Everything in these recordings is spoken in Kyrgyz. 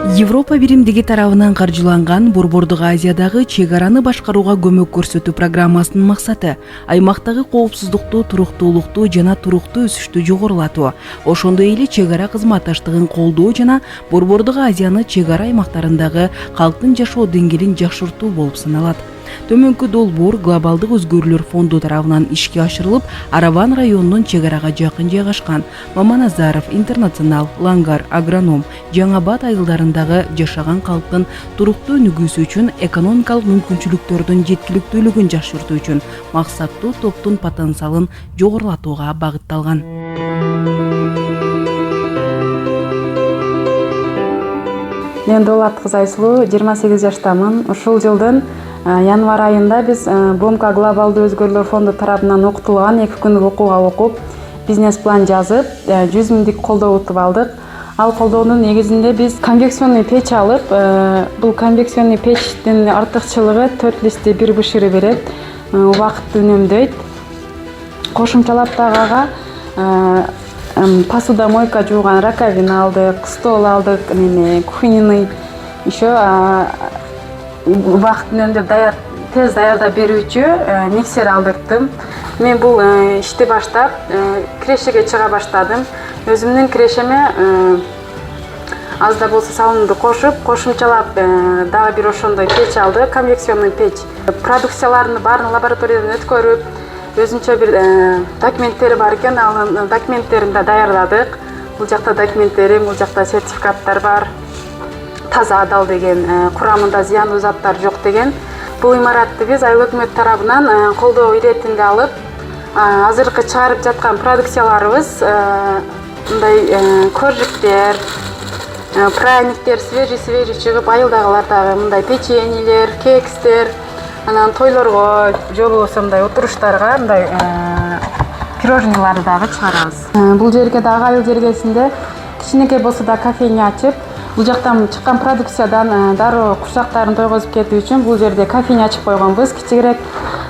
Европа биримдиги тарабынан каржыланган Борбордук Азиядагы чек араны башкарууга көмөк көрсөтүү программасынын максаты аймактагы коопсуздукту, туруктуулукту жана туруктуу өсүштү жогорулатуу, ошондой эле чек ара кызматташтыгын колдоо жана Борбордук Азияны чек ара аймактарындагы калктын жашоо деңгээлин жакшыртуу болуп саналат. Төмөнкү долбоор глобалдык өзгөрүүлөр фонду тарабынан ишке ашырылып, Араван районунун чек арага жакын жайгашкан Маманазаров, Интернационал, Лангар, Агроном, Жаңы Абад айылдарындагы жашаган калктын туруктуу өнүгүүсү үчүн экономикалык мүмкүнчүлүктөрдүн жеткиликтүүлүгүн жакшыртуу үчүн максаттуу топтун потенциалын жогорулатууга багытталган. Мен Дулат кызы Айсулуу, 28 жаштамын. Ушул жылдын январь айында биз БМК глобалдуу өзгөрүүлөр фонду тарабынан окутулган 2 күндүк окууга окуп, бизнес план жазып, 100 миңдик колдоо утуп алдык. Ал колдоонун негизинде биз конвекционный печ алып, бул конвекционный печтин артыкчылыгы 4 листти бир бышыры берет, убакытты үнөмдөйт. Кошумчалап дагы посудомойка жууган раковина алдык, стол алдык, кухонный еще убакыт үнөмдөп тез даярдап берүүчү миксер алдырдым. Мен бул ишти баштап, кирешеге чыга баштадым. Өзүмдүн кирешеме аз да болсо салымды кошуп, кошумчалап дагы бир ошондой печ алды, конвекционный печ. Продукцияларын баарын лабораториядан өткөрүп, өзүнчө бир документтери бар экен, ал документтерин да даярдадык. Бул жакта документтери, бул жакта сертификаттар бар. Таза адал деген, курамында зыяндуу заттар жок деген. Бул имаратты биз айыл өкмөт тарабынан колдоо иретинде алып, азыркы чыгарып жаткан продукцияларыбыз мындай коржиктер, пряниктер свежий чыгып, айылдагылардагы мындай печеньелер, кекстер, анан тойлорго же болбосо мындай отуруштарга мындай пирожныйларды дагы чыгарабыз. Бул жерге дагы айыл жергесинде кичинекей болсо да кофейня ачып, бул жактан чыккан продукциядан дароо курчактарын тойгозуп кетүү үчүн бул жерде кофейня ачып койгонбуз кичигирээк.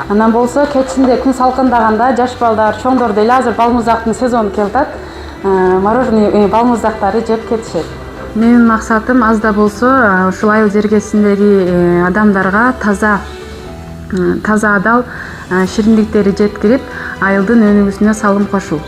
Анан болсо кечинде күн салкындаганда жаш балдар, чоңдор деле азыр балмуздактын сезону келип атат. Мороженый балмуздактарды жеп кетишет. Менин максатым аз да болсо ушул айыл жергесиндеги адамдарга таза адал шириндиктерди жеткирип, айылдын өнүгүүсүнө салым кошуу.